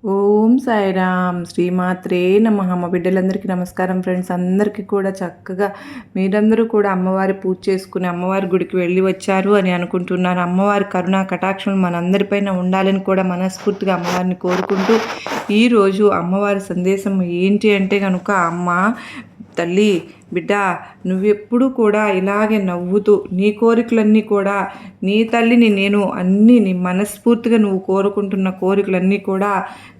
ఓం సాయిరామ్ శ్రీమాత్రే నమః. మా బిడ్డలందరికీ నమస్కారం ఫ్రెండ్స్. అందరికీ కూడా చక్కగా మీరందరూ కూడా అమ్మవారి పూజ చేసుకుని అమ్మవారి గుడికి వెళ్ళి వచ్చారు అని అనుకుంటున్నాను. అమ్మవారి కరుణా కటాక్షం మనందరిపైన ఉండాలని కూడా మనస్ఫూర్తిగా అమ్మవారిని కోరుకుంటూ ఈరోజు అమ్మవారి సందేశం ఏంటి అంటే కనుక, అమ్మ తల్లి బిడ్డ నువ్వెప్పుడు కూడా ఇలాగే నవ్వుతూ నీ కోరికలన్నీ కూడా నీ తల్లిని నేను అన్నీ నీ మనస్ఫూర్తిగా నువ్వు కోరుకుంటున్న కోరికలన్నీ కూడా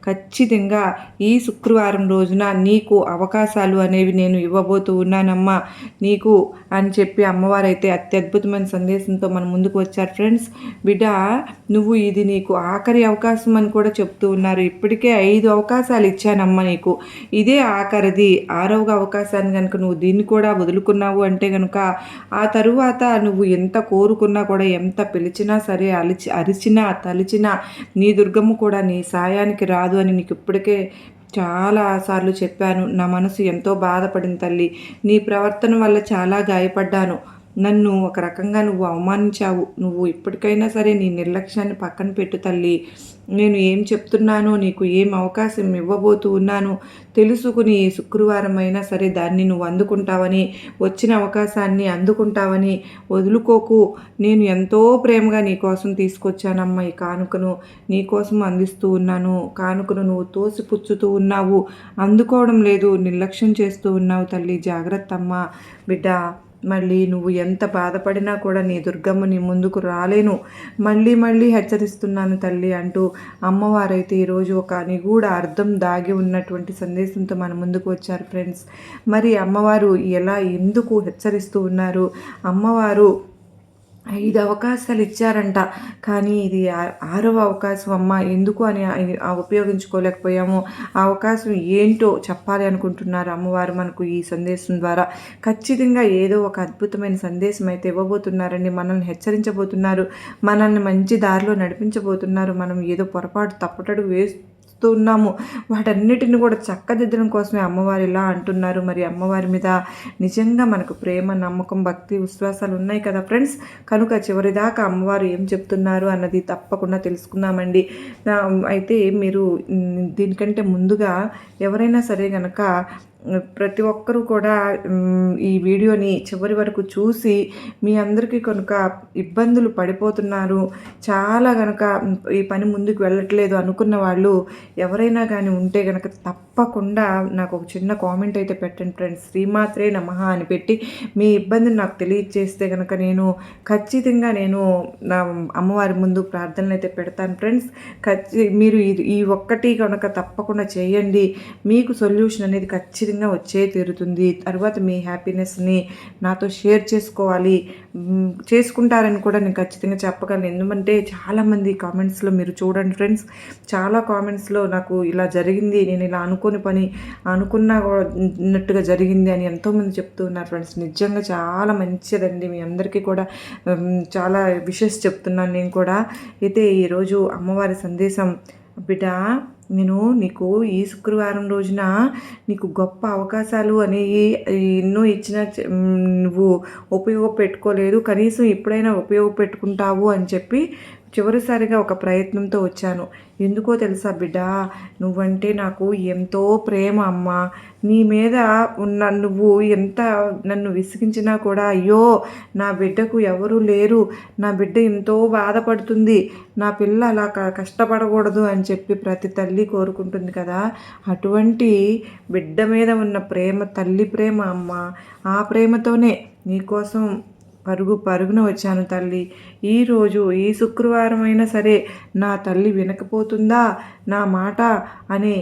ఖచ్చితంగా ఈ శుక్రవారం రోజున నీకు అవకాశాలు అనేవి నేను ఇవ్వబోతూ ఉన్నానమ్మా నీకు అని చెప్పి అమ్మవారైతే అత్యద్భుతమైన సందేశంతో మన ముందుకు వచ్చారు ఫ్రెండ్స్. బిడ్డ నువ్వు ఇది నీకు ఆఖరి అవకాశం అని కూడా చెప్తూ ఉన్నారు. ఇప్పటికే 5 అవకాశాలు ఇచ్చానమ్మా నీకు, ఇదే ఆఖరిది 6వ అవకాశాన్ని కనుక నువ్వు దీన్ని కూడా వదులుకున్నావు అంటే కనుక ఆ తరువాత నువ్వు ఎంత కోరుకున్నా కూడా ఎంత పిలిచినా సరే అరిచినా తలిచినా నీ దుర్గమ్మ కూడా నీ సాయానికి రాదు అని నీకు ఇప్పటికే చాలా సార్లు చెప్పాను. నా మనసు ఎంతో బాధపడింది తల్లి. నీ ప్రవర్తన వల్ల చాలా గాయపడ్డాను. నన్ను ఒక రకంగా నువ్వు అవమానించావు. నువ్వు ఇప్పటికైనా సరే నీ నిర్లక్ష్యాన్ని పక్కన పెట్టు తల్లి. నేను ఏం చెప్తున్నానో నీకు ఏం అవకాశం ఇవ్వబోతూ ఉన్నాను తెలుసుకుని శుక్రవారం అయినా సరే దాన్ని నువ్వు అందుకుంటావని, వచ్చిన అవకాశాన్ని అందుకుంటావని వదులుకోకు. నేను ఎంతో ప్రేమగా నీకోసం తీసుకొచ్చానమ్మా ఈ కానుకను, నీకోసం అందిస్తూ ఉన్నాను. కానుకను నువ్వు తోసిపుచ్చుతూ ఉన్నావు, అందుకోవడం లేదు, నిర్లక్ష్యం చేస్తూ ఉన్నావు తల్లి. జాగ్రత్త అమ్మా బిడ్డ. మళ్ళీ నువ్వు ఎంత బాధపడినా కూడా నీ దుర్గమ్మ నీ ముందుకు రాలేను, మళ్ళీ మళ్ళీ హెచ్చరిస్తున్నాను తల్లి అంటూ అమ్మవారైతే ఈరోజు ఒక నిగూఢ అర్థం దాగి ఉన్నటువంటి సందేశంతో మన ముందుకు వచ్చారు ఫ్రెండ్స్. మరి అమ్మవారు ఎలా ఎందుకు హెచ్చరిస్తూ ఉన్నారు? అమ్మవారు 5 అవకాశాలు ఇచ్చారంట, కానీ ఇది 6వ అవకాశం అమ్మ. ఎందుకు అని ఉపయోగించుకోలేకపోయాము. ఆ అవకాశం ఏంటో చెప్పాలి అనుకుంటున్నారు అమ్మవారు మనకు ఈ సందేశం ద్వారా. ఖచ్చితంగా ఏదో ఒక అద్భుతమైన సందేశం అయితే ఇవ్వబోతున్నారండి. మనల్ని హెచ్చరించబోతున్నారు, మనల్ని మంచి దారిలో నడిపించబోతున్నారు. మనం ఏదో పొరపాటు తప్పటడుగు ఉన్నాము, వాటన్నిటిని కూడా చక్కదిద్దడం కోసమే అమ్మవారు ఇలా అంటున్నారు. మరి అమ్మవారి మీద నిజంగా మనకు ప్రేమ, నమ్మకం, భక్తి, విశ్వాసాలు ఉన్నాయి కదా ఫ్రెండ్స్. కనుక చివరిదాకా అమ్మవారు ఏం చెప్తున్నారు అన్నది తప్పకుండా తెలుసుకుందామండి. అయితే మీరు దీనికంటే ముందుగా ఎవరైనా సరే కనుక ప్రతి ఒక్కరూ కూడా ఈ వీడియోని చివరి వరకు చూసి మీ అందరికీ కనుక ఇబ్బందులు పడిపోతున్నారు, చాలా కనుక ఈ పని ముందుకు వెళ్ళట్లేదు అనుకున్న వాళ్ళు ఎవరైనా కానీ ఉంటే కనుక తప్పకుండా నాకు ఒక చిన్న కామెంట్ అయితే పెట్టండి ఫ్రెండ్స్. శ్రీమాత్రే నమః అని పెట్టి మీ ఇబ్బందిని నాకు తెలియజేస్తే కనుక నేను ఖచ్చితంగా నా అమ్మవారి ముందు ప్రార్థనలు అయితే పెడతాను ఫ్రెండ్స్. మీరు ఈ ఒక్కటి కనుక తప్పకుండా చేయండి, మీకు సొల్యూషన్ అనేది ఖచ్చితంగా వచ్చే తీరుతుంది. తర్వాత మీ హ్యాపీనెస్ని నాతో షేర్ చేసుకుంటారని కూడా నేను ఖచ్చితంగా చెప్పగలను. ఎందుకంటే చాలామంది కామెంట్స్లో మీరు చూడండి ఫ్రెండ్స్, చాలా కామెంట్స్లో నాకు ఇలా జరిగింది, నేను ఇలా అనుకున్నట్టుగా జరిగింది అని ఎంతోమంది చెప్తూ ఉన్నారు ఫ్రెండ్స్. నిజంగా చాలా మంచిదండి. మీ అందరికీ కూడా చాలా విషెస్ చెప్తున్నాను నేను కూడా. అయితే ఈరోజు అమ్మవారి సందేశం, బిడ్డ నేను నీకు ఈ శుక్రవారం రోజున నీకు గొప్ప అవకాశాలు అనేవి ఎన్నో ఇచ్చిన నువ్వు ఉపయోగపెట్టుకోలేదు, కనీసం ఎప్పుడైనా ఉపయోగపెట్టుకుంటావు అని చెప్పి చివరిసారిగా ఒక ప్రయత్నంతో వచ్చాను. ఎందుకో తెలుసా బిడ్డ, నువ్వంటే నాకు ఎంతో ప్రేమ అమ్మ. నీ మీద నువ్వు ఎంత నన్ను విసిగించినా కూడా, అయ్యో నా బిడ్డకు ఎవరూ లేరు, నా బిడ్డ ఎంతో బాధపడుతుంది, నా పిల్ల అలా కష్టపడకూడదు అని చెప్పి ప్రతి తల్లి కోరుకుంటుంది కదా. అటువంటి బిడ్డ మీద ఉన్న ప్రేమ తల్లి ప్రేమ అమ్మ. ఆ ప్రేమతోనే నీకోసం పరుగున వచ్చాను తల్లి. ఈరోజు ఈ శుక్రవారం అయినా సరే నా తల్లి వినకపోతుందా నా మాట అనే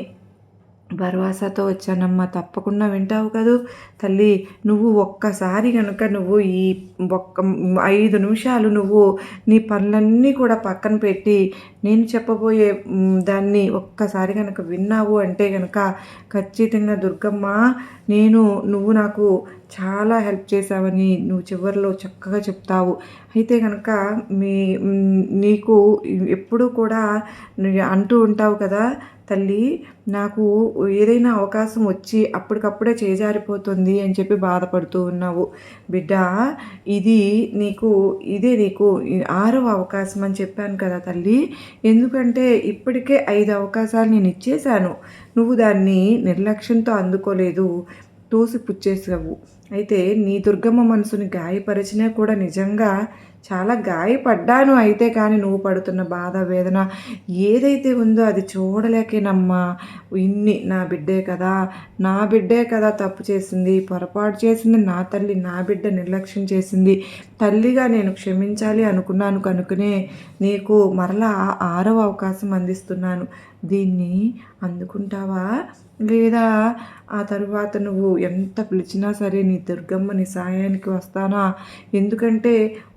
భరోసాతో వచ్చానమ్మా. తప్పకుండా వింటావు కదూ తల్లి. నువ్వు ఒక్కసారి కనుక నువ్వు ఈ 5 నిమిషాలు నువ్వు నీ పనులన్నీ కూడా పక్కన పెట్టి నేను చెప్పబోయే దాన్ని ఒక్కసారి కనుక విన్నావు అంటే కనుక ఖచ్చితంగా దుర్గమ్మ నువ్వు నాకు చాలా హెల్ప్ చేశావని నువ్వు చివరిలో చక్కగా చెప్తావు. అయితే గనక నీకు ఎప్పుడూ కూడా నువ్వు అంటూ ఉంటావు కదా, తల్లి నాకు ఏదైనా అవకాశం వచ్చి అప్పటికప్పుడే చేజారిపోతుంది అని చెప్పి బాధపడుతూ ఉన్నావు. బిడ్డ, ఇదే నీకు 6వ అవకాశం అని చెప్పాను కదా తల్లి. ఎందుకంటే ఇప్పటికే 5 అవకాశాలు నేను ఇచ్చేశాను. నువ్వు దాన్ని నిర్లక్ష్యంతో అందుకోలేదు, తోసిపుచ్చేసావు. అయితే నీ దుర్గమ్మ మనసుని గాయపరిచినా కూడా నిజంగా చాలా గాయపడ్డాను. అయితే కానీ నువ్వు పడుతున్న బాధ, వేదన ఏదైతే ఉందో అది చూడలేకేనమ్మా. నా బిడ్డే కదా తప్పు చేసింది, పొరపాటు చేసింది నా తల్లి, నా బిడ్డ నిర్లక్ష్యం చేసింది. తల్లిగా నేను క్షమించాలి అనుకున్నాను కనుకనే నీకు మరలా 6వ అవకాశం అందిస్తున్నాను. దీన్ని అందుకుంటావా, లేదా ఆ తరువాత నువ్వు ఎంత పిలిచినా సరే నీ దుర్గమ్మ నీ సాయానికి వస్తానా? ఎందుకంటే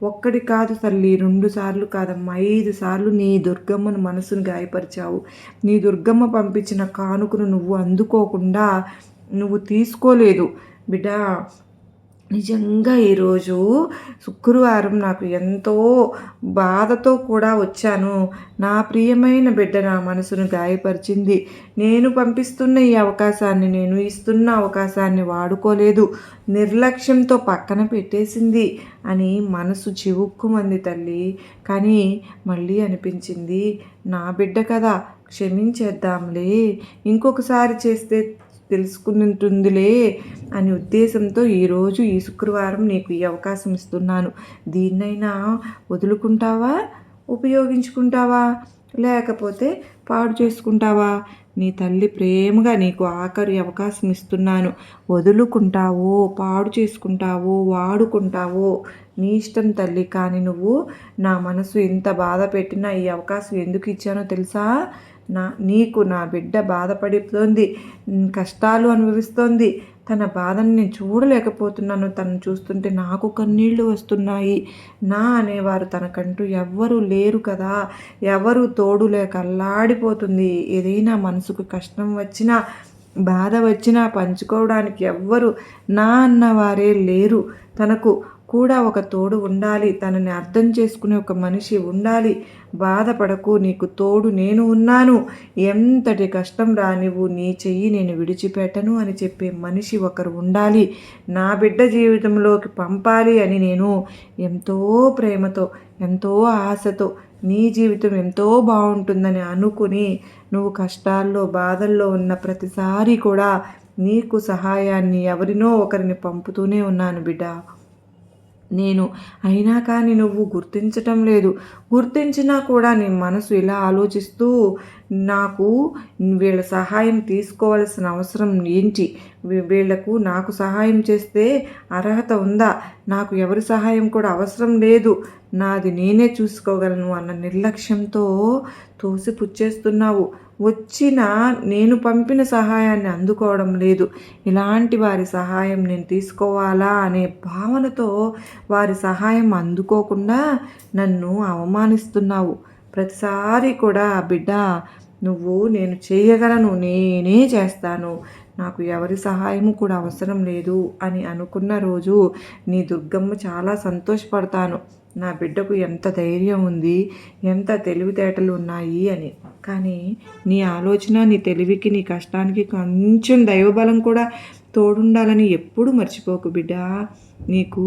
ఒక్కటి కాదు తల్లి, 2 సార్లు కాదమ్మా, 5 సార్లు నీ దుర్గమ్మను మనసును గాయపరిచావు. నీ దుర్గమ్మ పంపించిన కానుకను నువ్వు అందుకోకుండా నువ్వు తీసుకోలేదు బిడ్డ. నిజంగా ఈరోజు శుక్రవారం నాకు ఎంతో బాధతో కూడా వచ్చాను. నా ప్రియమైన బిడ్డ నా మనసును గాయపరిచింది. నేను పంపిస్తున్న ఈ అవకాశాన్ని, నేను ఇస్తున్న అవకాశాన్ని వాడుకోలేదు, నిర్లక్ష్యంతో పక్కన పెట్టేసింది అని మనసు చివుక్కుమంది తల్లి. కానీ మళ్ళీ అనిపించింది, నా బిడ్డ కదా, క్షమించేద్దాంలే, ఇంకొకసారి చేస్తే తెలుసుకుంటుందిలే అనే ఉద్దేశంతో ఈరోజు ఈ శుక్రవారం నీకు ఈ అవకాశం ఇస్తున్నాను. దీన్నైనా వదులుకుంటావా, ఉపయోగించుకుంటావా, లేకపోతే పాడు చేసుకుంటావా? నీ తల్లి ప్రేమగా నీకు ఆఖరి అవకాశం ఇస్తున్నాను. వదులుకుంటావో, పాడు చేసుకుంటావో, వాడుకుంటావో నీ ఇష్టం తల్లి. కానీ నువ్వు నా మనసు ఎంత బాధ పెట్టినా ఈ అవకాశం ఎందుకు ఇచ్చానో తెలుసా? నా బిడ్డ బాధపడుతోంది, కష్టాలు అనుభవిస్తోంది. తన బాధను నేను చూడలేకపోతున్నాను. తనను చూస్తుంటే నాకు కన్నీళ్లు వస్తున్నాయి. నా అనేవారు తనకంటూ ఎవ్వరూ లేరు కదా, ఎవరు తోడు లేక అల్లాడిపోతుంది. ఏదైనా మనసుకు కష్టం వచ్చినా, బాధ వచ్చినా పంచుకోవడానికి ఎవ్వరు నా అన్నవారే లేరు. తనకు కూడా ఒక తోడు ఉండాలి, తనని అర్థం చేసుకునే ఒక మనిషి ఉండాలి. బాధపడకు, నీకు తోడు నేను ఉన్నాను, ఎంతటి కష్టం రానివ్వు, నీ చెయ్యి నేను విడిచిపెట్టను అని చెప్పే మనిషి ఒకరు ఉండాలి. నా బిడ్డ జీవితంలోకి పంపాలి అని నేను ఎంతో ప్రేమతో, ఎంతో ఆశతో, నీ జీవితం ఎంతో బాగుంటుందని అనుకుని నువ్వు కష్టాల్లో, బాధల్లో ఉన్న ప్రతిసారి కూడా నీకు సహాయాన్ని ఎవరినో ఒకరిని పంపుతూనే ఉన్నాను బిడ్డ. నేను అయినా కానీ నువ్వు గుర్తించటం లేదు. గుర్తించినా కూడా నీ మనసు ఇలా ఆలోచిస్తూ, నాకు వీళ్ళ సహాయం తీసుకోవాల్సిన అవసరం ఏంటి, నాకు సహాయం చేస్తే అర్హత ఉందా, నాకు ఎవరి సహాయం కూడా అవసరం లేదు, నాది నేనే చూసుకోగలను అన్న నిర్లక్ష్యంతో తోసిపుచ్చేస్తున్నావు. నేను పంపిన సహాయాన్ని అందుకోవడం లేదు. ఇలాంటి వారి సహాయం నేను తీసుకోవాలా అనే భావనతో వారి సహాయం అందుకోకుండా నన్ను అవమానిస్తున్నావు. ప్రతిసారి కూడా బిడ్డ, నేను చేయగలను, నేనే చేస్తాను, నాకు ఎవరి సహాయము కూడా అవసరం లేదు అని అనుకున్న రోజు నీ దుర్గమ్మ చాలా సంతోషపడతాను. నా బిడ్డకు ఎంత ధైర్యం ఉంది, ఎంత తెలివితేటలు ఉన్నాయి అని. కానీ నీ ఆలోచన, నీ తెలివికి, నీ కష్టానికి కొంచెం దైవబలం కూడా తోడుండాలని ఎప్పుడూ మర్చిపోకు బిడ్డ. నీకు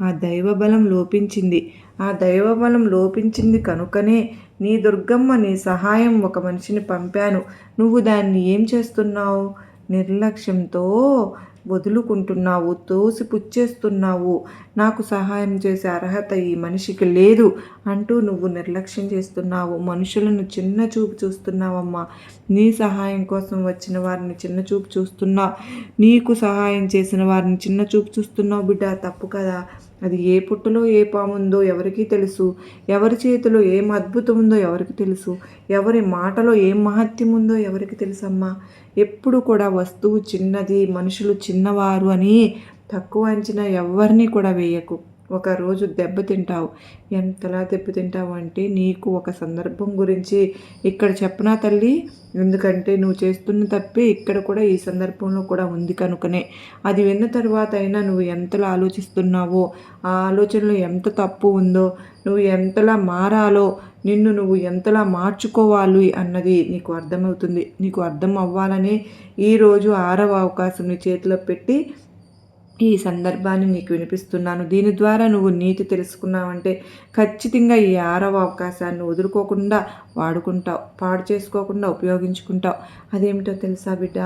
ఆ దైవబలం లోపించింది. ఆ దైవబలం లోపించింది కనుకనే నీ దుర్గమ్మ నీ సహాయం ఒక మనిషిని పంపాను. నువ్వు దాన్ని ఏం చేస్తున్నావు? నిర్లక్ష్యంతో వదులుకుంటున్నావు, తోసిపుచ్చేస్తున్నావు. నాకు సహాయం చేసే అర్హత ఈ మనిషికి లేదు అంటూ నువ్వు నిర్లక్ష్యం చేస్తున్నావు. మనుషులను చిన్న చూపు చూస్తున్నావమ్మా. నీ సహాయం కోసం వచ్చిన వారిని చిన్న చూపు చూస్తున్నావు. నీకు సహాయం చేసిన వారిని చిన్న చూపు చూస్తున్నావు బిడ్డ. తప్పు కదా. అది ఏ పుట్టలో ఏ పాముందో ఎవరికీ తెలుసు. ఎవరి చేతిలో ఏం అద్భుతం ఉందో ఎవరికి తెలుసు. ఎవరి మాటలో ఏం మహత్యం ఉందో ఎవరికి తెలుసమ్మా. ఎప్పుడు కూడా వస్తువు చిన్నది, మనుషులు చిన్నవారు అని తక్కువ అంచనా ఎవరిని కూడా వేయకు. ఒకరోజు దెబ్బతింటావు. ఎంతలా దెబ్బతింటావు అంటే నీకు ఒక సందర్భం గురించి ఇక్కడ చెప్పనా తల్లి, ఎందుకంటే నువ్వు చేస్తున్న తప్పే ఇక్కడ కూడా ఈ సందర్భంలో కూడా ఉంది కనుకనే. అది విన్న తర్వాత అయినా నువ్వు ఎంతలా ఆలోచిస్తున్నావో, ఆ ఆలోచనలో ఎంత తప్పు ఉందో, నువ్వు ఎంతలా మారాలో, నిన్ను నువ్వు ఎంతలా మార్చుకోవాలి అన్నది నీకు అర్థమవుతుంది. నీకు అర్థం అవ్వాలనే ఈరోజు 6వ అవకాశం నీ చేతిలో పెట్టి ఈ సందర్భాన్ని నీకు వినిపిస్తున్నాను. దీని ద్వారా నువ్వు నీతి తెలుసుకున్నావంటే ఖచ్చితంగా ఈ 6వ అవకాశాన్ని వదులుకోకుండా వాడుకుంటావు, పాడు చేసుకోకుండా ఉపయోగించుకుంటావు. అదేమిటో తెలుసా బిడ్డ?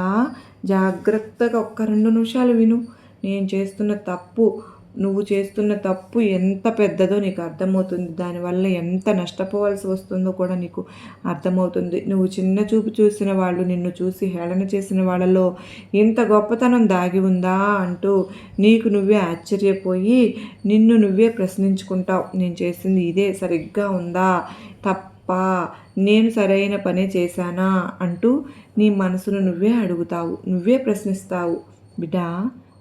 జాగ్రత్తగా ఒక్క 2 నిమిషాలు విను. నువ్వు చేస్తున్న తప్పు ఎంత పెద్దదో నీకు అర్థమవుతుంది. దానివల్ల ఎంత నష్టపోవాల్సి వస్తుందో కూడా నీకు అర్థమవుతుంది. నువ్వు చిన్న చూపు చూసిన వాళ్ళు నిన్ను చూసి హేళన చేసిన వాళ్ళలో ఇంత గొప్పతనం దాగి ఉందా అంటూ నీకు నువ్వే ఆశ్చర్యపోయి నిన్ను నువ్వే ప్రశ్నించుకుంటావు. నేను చేసింది ఇదే సరిగ్గా ఉందా, తప్ప, నేను సరైన పనే చేశానా అంటూ నీ మనసును నువ్వే అడుగుతావు, నువ్వే ప్రశ్నిస్తావు. బిడ్డ,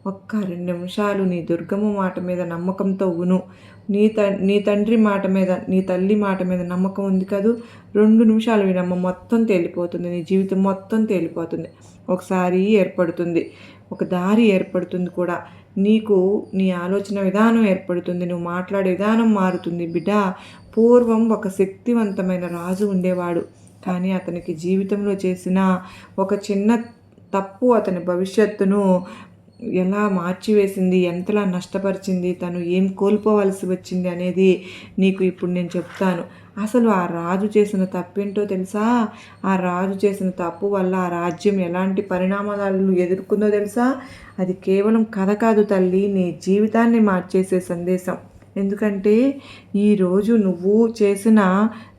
ఒక్క 2 నిమిషాలు నీ దుర్గమ్మ మాట మీద నమ్మకంతో ఉను. నీ తండ్రి మాట మీద, నీ తల్లి మాట మీద నమ్మకం ఉంది కదూ. 2 నిమిషాలు వినమ్మ, మొత్తం తేలిపోతుంది. నీ జీవితం మొత్తం తేలిపోతుంది. ఒకసారి ఏర్పడుతుంది, ఒక దారి ఏర్పడుతుంది కూడా. నీకు నీ ఆలోచన విధానం ఏర్పడుతుంది, నువ్వు మాట్లాడే విధానం మారుతుంది. బిడ్డ, పూర్వం ఒక శక్తివంతమైన రాజు ఉండేవాడు. కానీ అతనికి జీవితంలో చేసిన ఒక చిన్న తప్పు అతని భవిష్యత్తును ఎలా మార్చివేసింది, ఎంతలా నష్టపరిచింది, తను ఏం కోల్పోవలసి వచ్చింది అనేది నీకు ఇప్పుడు నేను చెప్తాను. అసలు ఆ రాజు చేసిన తప్పేంటో తెలుసా? ఆ రాజు చేసిన తప్పు వల్ల ఆ రాజ్యం ఎలాంటి పరిణామాలను ఎదుర్కొందో తెలుసా? అది కేవలం కథ కాదు తల్లి, నీ జీవితాన్ని మార్చేసే సందేశం. ఎందుకంటే ఈరోజు నువ్వు చేసిన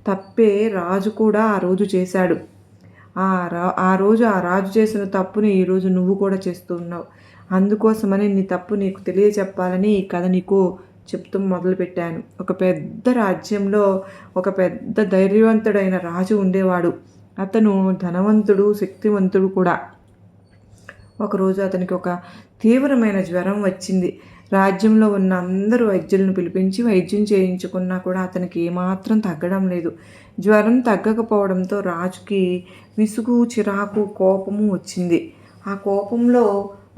తప్పే రాజు కూడా ఆ రోజు చేశాడు. ఆ రోజు ఆ రాజు చేసిన తప్పుని ఈరోజు నువ్వు కూడా చేస్తూ ఉన్నావు. అందుకోసమని నీ తప్పు నీకు తెలియచెప్పాలని ఈ కథ నీకు చెప్తూ మొదలుపెట్టాను. ఒక పెద్ద రాజ్యంలో ఒక పెద్ద ధైర్యవంతుడైన రాజు ఉండేవాడు. అతను ధనవంతుడు, శక్తివంతుడు కూడా. ఒకరోజు అతనికి ఒక తీవ్రమైన జ్వరం వచ్చింది. రాజ్యంలో ఉన్న అందరూ వైద్యులను పిలిపించి వైద్యం చేయించుకున్నా కూడా అతనికి ఏమాత్రం తగ్గడం లేదు. జ్వరం తగ్గకపోవడంతో రాజుకి విసుగు, చిరాకు, కోపము వచ్చింది. ఆ కోపంలో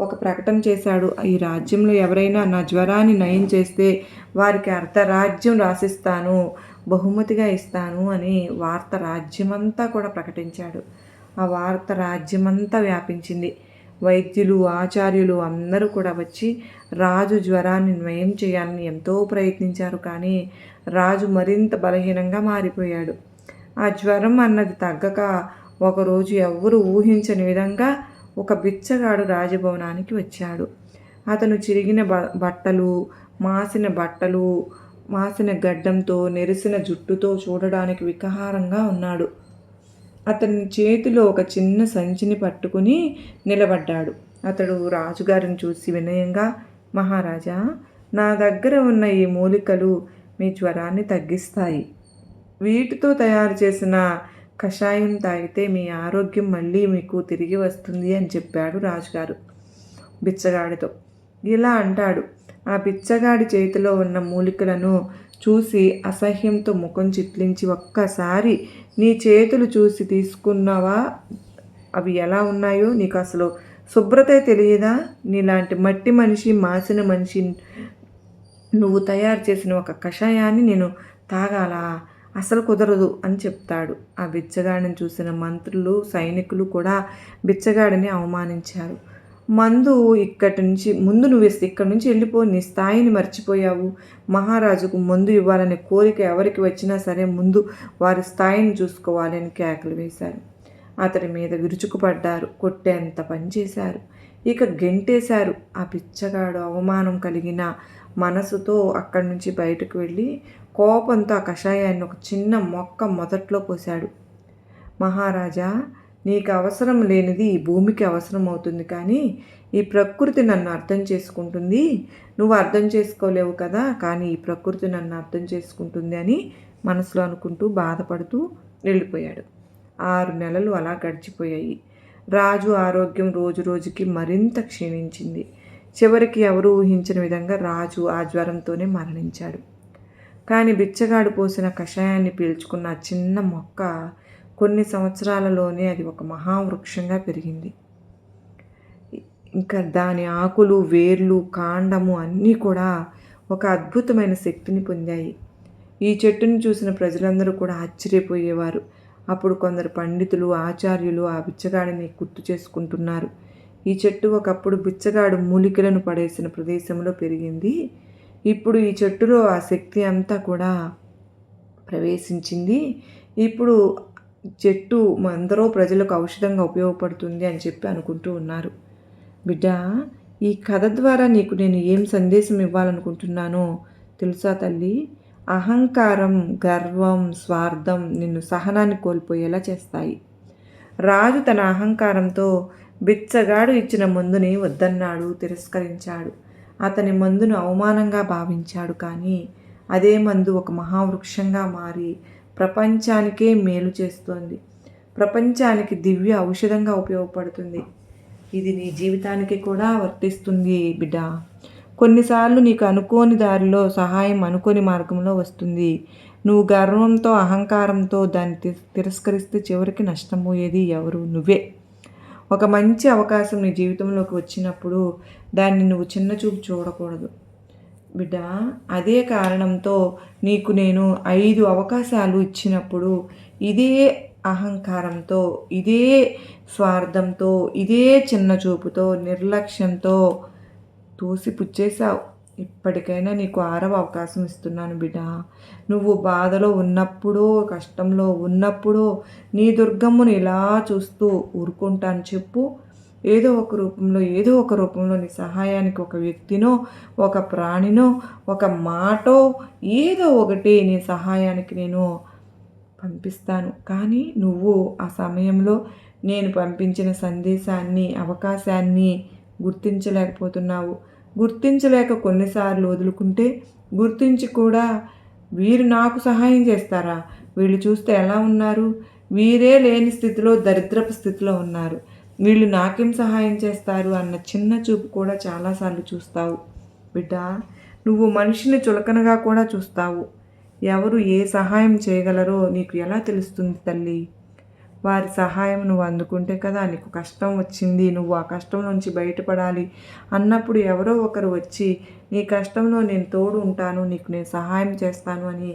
ఒక ప్రకటన చేశాడు. ఈ రాజ్యంలో ఎవరైనా నా జ్వరాన్ని నయం చేస్తే వారికి అర్ధరాజ్యం రాసిస్తాను, బహుమతిగా ఇస్తాను అని వార్త రాజ్యమంతా కూడా ప్రకటించాడు. ఆ వార్త రాజ్యమంతా వ్యాపించింది. వైద్యులు, ఆచార్యులు అందరూ కూడా వచ్చి రాజు జ్వరాన్ని నయం చేయాలని ఎంతో ప్రయత్నించారు. కానీ రాజు మరింత బలహీనంగా మారిపోయాడు. ఆ జ్వరం అన్నది తగ్గక ఒకరోజు ఎవ్వరూ ఊహించని విధంగా ఒక బిచ్చగాడు రాజభవనానికి వచ్చాడు. అతను చిరిగిన బట్టలు, మాసిన గడ్డంతో, నెరిసిన జుట్టుతో చూడడానికి వికారంగా ఉన్నాడు. అతని చేతిలో ఒక చిన్న సంచిని పట్టుకుని నిలబడ్డాడు. అతడు రాజుగారిని చూసి వినయంగా, మహారాజా, నా దగ్గర ఉన్న ఈ మూలికలు మీ జ్వరాన్ని తగ్గిస్తాయి. వీటితో తయారు చేసిన కషాయం తాగితే మీ ఆరోగ్యం మళ్ళీ మీకు తిరిగి వస్తుంది అని చెప్పాడు రాజుగారు బిచ్చగాడితో. ఇలా అంటాడు. ఆ బిచ్చగాడి చేతిలో ఉన్న మూలికలను చూసి అసహ్యంతో ముఖం చిట్లించి, ఒక్కసారి నీ చేతులు చూసి తీసుకున్నావా? అవి ఎలా ఉన్నాయో నీకు అసలు శుభ్రతే తెలియదా? నీలాంటి మట్టి మనిషి, మాసిన మనిషి నువ్వు తయారు చేసిన ఒక కషాయాన్ని నేను తాగాలా? అసలు కుదరదు అని చెప్తాడు. ఆ బిచ్చగాడిని చూసిన మంత్రులు, సైనికులు కూడా బిచ్చగాడిని అవమానించారు. ముందు నువ్వు ఇక్కడి నుంచి వెళ్ళిపో, నీ స్థాయిని మర్చిపోయావు. మహారాజుకు మందు ఇవ్వాలనే కోరిక ఎవరికి వచ్చినా సరే ముందు వారి స్థాయిని చూసుకోవాలి అని కేకలు వేశారు. అతడి మీద విరుచుకుపడ్డారు, కొట్టేంత పనిచేశారు, ఇక గెంటేశారు. ఆ పిచ్చగాడు అవమానం కలిగిన మనసుతో అక్కడి నుంచి బయటకు వెళ్ళి కోపంతో ఆ కషాయాన్ని ఒక చిన్న మొక్క మొదట్లో పోశాడు. మహారాజా, నీకు అవసరం లేనిది ఈ భూమికి అవసరం అవుతుంది, కానీ ఈ ప్రకృతి నన్ను అర్థం చేసుకుంటుంది. నువ్వు అర్థం చేసుకోలేవు కదా, కానీ ఈ ప్రకృతి నన్ను అర్థం చేసుకుంటుంది అని మనసులో అనుకుంటూ బాధపడుతూ వెళ్ళిపోయాడు. 6 నెలలు అలా గడిచిపోయాయి. రాజు ఆరోగ్యం రోజు రోజుకి మరింత క్షీణించింది. చివరికి ఎవరు ఊహించిన విధంగా రాజు ఆ జ్వరంతోనే మరణించాడు. కానీ బిచ్చగాడు పోసిన కషాయాన్ని పీల్చుకున్న ఆ చిన్న మొక్క కొన్ని సంవత్సరాలలోనే అది ఒక మహావృక్షంగా పెరిగింది. ఇంకా దాని ఆకులు, వేర్లు, కాండము అన్నీ కూడా ఒక అద్భుతమైన శక్తిని పొందాయి. ఈ చెట్టును చూసిన ప్రజలందరూ కూడా ఆశ్చర్యపోయేవారు. అప్పుడు కొందరు పండితులు, ఆచార్యులు ఆ బిచ్చగాడిని గుర్తు చేసుకుంటున్నారు. ఈ చెట్టు ఒకప్పుడు బిచ్చగాడు మూలికలను పడేసిన ప్రదేశంలో పెరిగింది. ఇప్పుడు ఈ చెట్టులో ఆ శక్తి అంతా కూడా ప్రవేశించింది. ఇప్పుడు చెట్టు ఎందరో ప్రజలకు ఔషధంగా ఉపయోగపడుతుంది అని చెప్పి అనుకుంటూ ఉన్నారు. బిడ్డ, ఈ కథ ద్వారా నీకు నేను ఏం సందేశం ఇవ్వాలనుకుంటున్నానో తెలుసా తల్లి? అహంకారం, గర్వం, స్వార్థం నిన్ను సహనాన్ని కోల్పోయేలా చేస్తాయి. రాజు తన అహంకారంతో బిచ్చగాడు ఇచ్చిన మందుని వద్దన్నాడు, తిరస్కరించాడు. అతని మందును అవమానంగా భావించాడు. కానీ అదే మందు ఒక మహావృక్షంగా మారి ప్రపంచానికే మేలు చేస్తోంది. ప్రపంచానికి దివ్య ఔషధంగా ఉపయోగపడుతుంది. ఇది నీ జీవితానికి కూడా వర్తిస్తుంది బిడ్డ. కొన్నిసార్లు నీకు అనుకోని దారిలో సహాయం అనుకోని మార్గంలో వస్తుంది. నువ్వు గర్వంతో, అహంకారంతో దాన్ని తిరస్కరిస్తే చివరికి నష్టపోయేది ఎవరు? నువ్వే. ఒక మంచి అవకాశం నీ జీవితంలోకి వచ్చినప్పుడు దాన్ని నువ్వు చిన్నచూపు చూడకూడదు బిడ్డ. అదే కారణంతో నీకు నేను 5 అవకాశాలు ఇచ్చినప్పుడు ఇదే అహంకారంతో, ఇదే స్వార్థంతో, ఇదే చిన్న చూపుతో, నిర్లక్ష్యంతో తోసిపుచ్చేశావు. ఇప్పటికైనా నీకు 6వ అవకాశం ఇస్తున్నాను బిడ్డ. నువ్వు బాధలో ఉన్నప్పుడు, కష్టంలో ఉన్నప్పుడు నీ దుర్గమ్మను ఇలా చూస్తూ ఊరుకుంటాను చెప్పు. ఏదో ఒక రూపంలో నీ సహాయానికి ఒక వ్యక్తినో, ఒక ప్రాణినో, ఒక మాటో, ఏదో ఒకటి నీ సహాయానికి నేను పంపిస్తాను. కానీ నువ్వు ఆ సమయంలో నేను పంపించిన సందేశాన్ని, అవకాశాన్ని గుర్తించలేకపోతున్నావు. గుర్తించలేక కొన్నిసార్లు వదులుకుంటే, గుర్తించి కూడా వీరు నాకు సహాయం చేస్తారా, వీళ్ళు చూస్తే ఎలా ఉన్నారు, వీరే లేని స్థితిలో, దరిద్రపు స్థితిలో ఉన్నారు, వీళ్ళు నాకేం సహాయం చేస్తారు అన్న చిన్న చూపు కూడా చాలాసార్లు చూస్తావు బిడ్డ. నువ్వు మనిషిని చులకనగా కూడా చూస్తావు. ఎవరు ఏ సహాయం చేయగలరో నీకు ఎలా తెలుస్తుంది తల్లి? వారి సహాయం నువ్వు అందుకుంటే కదా నీకు కష్టం వచ్చింది, నువ్వు ఆ కష్టం నుంచి బయటపడాలి అన్నప్పుడు ఎవరో ఒకరు వచ్చి నీ కష్టంలో నేను తోడు ఉంటాను, నీకు నేను సహాయం చేస్తాను అని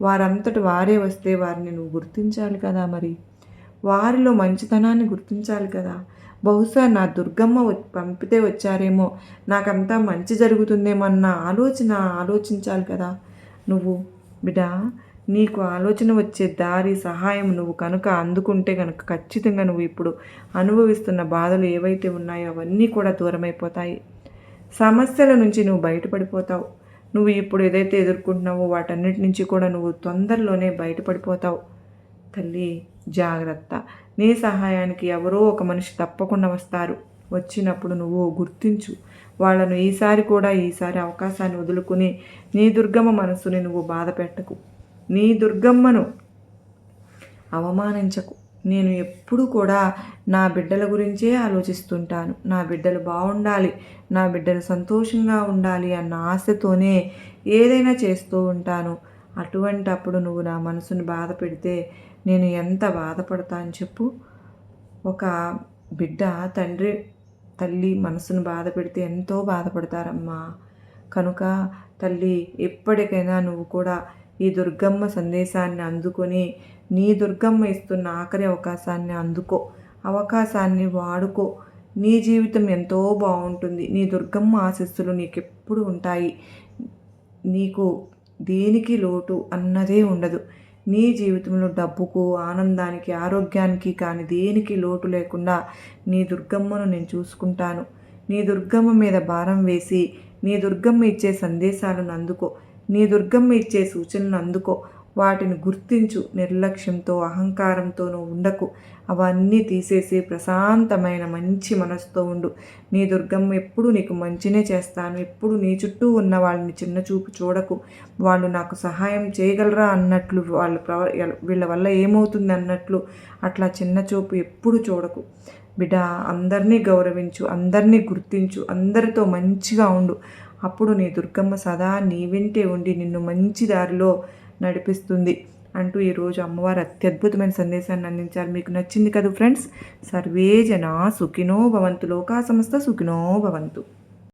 వారంతటి వారే వస్తే వారిని నువ్వు గుర్తించాలి కదా. మరి వారిలో మంచితనాన్ని గుర్తించాలి కదా. బహుశా నా దుర్గమ్మ పంపితే వచ్చారేమో, నాకంతా మంచి జరుగుతుందేమో అన్న ఆలోచించాలి కదా నువ్వు బిడ్డ. నీకు ఆలోచన వచ్చే దారి, సహాయం నువ్వు కనుక అందుకుంటే కనుక ఖచ్చితంగా నువ్వు ఇప్పుడు అనుభవిస్తున్న బాధలు ఏవైతే ఉన్నాయో అవన్నీ కూడా దూరమైపోతాయి. సమస్యల నుంచి నువ్వు బయటపడిపోతావు. నువ్వు ఇప్పుడు ఏదైతే ఎదుర్కొంటున్నావో వాటన్నిటి నుంచి కూడా నువ్వు తొందరలోనే బయటపడిపోతావు. తల్లి జాగ్రత్త. నీ సహాయానికి ఎవరో ఒక మనిషి తప్పకుండా వస్తారు. వచ్చినప్పుడు నువ్వు గుర్తించు వాళ్ళను. ఈసారి అవకాశాన్ని వదులుకుని నీ దుర్గమ్మ మనసుని నువ్వు బాధ పెట్టకు, నీ దుర్గమ్మను అవమానించకు. నేను ఎప్పుడు కూడా నా బిడ్డల గురించే ఆలోచిస్తుంటాను. నా బిడ్డలు బాగుండాలి, నా బిడ్డలు సంతోషంగా ఉండాలి అన్న ఆశతోనే ఏదైనా చేస్తూ ఉంటాను. అటువంటప్పుడు నువ్వు నా మనసుని బాధ పెడితే నేను ఎంత బాధపడతాను చెప్పు. ఒక బిడ్డ తల్లి మనసును బాధ పెడితే ఎంతో బాధపడతారమ్మా. కనుక తల్లి, ఎప్పటికైనా నువ్వు కూడా ఈ దుర్గమ్మ సందేశాన్ని అందుకొని నీ దుర్గమ్మ ఇస్తున్న ఆఖరి అవకాశాన్ని అందుకో, అవకాశాన్ని వాడుకో. నీ జీవితం ఎంతో బాగుంటుంది. నీ దుర్గమ్మ ఆశీస్సులు నీకెప్పుడు ఉంటాయి. నీకు దేనికి లోటు అన్నదే ఉండదు. నీ జీవితంలో డబ్బుకు, ఆనందానికి, ఆరోగ్యానికి కానీ దేనికి లోటు లేకుండా నీ దుర్గమ్మను నేను చూసుకుంటాను. నీ దుర్గమ్మ మీద భారం వేసి నీ దుర్గమ్మ ఇచ్చే సందేశాలను అందుకో, నీ దుర్గమ్మ ఇచ్చే సూచనలు అందుకో. వాటిని గుర్తించు. నిర్లక్ష్యంతో, అహంకారంతో నువ్వు ఉండకు. అవన్నీ తీసేసి ప్రశాంతమైన మంచి మనసుతో ఉండు. నీ దుర్గమ్మ ఎప్పుడు నీకు మంచినే చేస్తాను. ఎప్పుడు నీ చుట్టూ ఉన్న వాళ్ళని చిన్న చూపు చూడకు. వాళ్ళు నాకు సహాయం చేయగలరా అన్నట్లు, వీళ్ళ వల్ల ఏమవుతుంది అన్నట్లు అట్లా చిన్న చూపు ఎప్పుడు చూడకు. బిడ్డ అందరినీ గౌరవించు, అందరినీ గుర్తించు, అందరితో మంచిగా ఉండు. అప్పుడు నీ దుర్గమ్మ సదా నీ వెంటే ఉండి నిన్ను మంచి దారిలో నడిపిస్తుంది అంటూ ఈరోజు అమ్మవారు అత్యద్భుతమైన సందేశాన్ని అందించారు. మీకు నచ్చింది కదా ఫ్రెండ్స్? సర్వే జనా సుఖినో భవంతు, లోకా సమస్త సుఖినో భవంతు.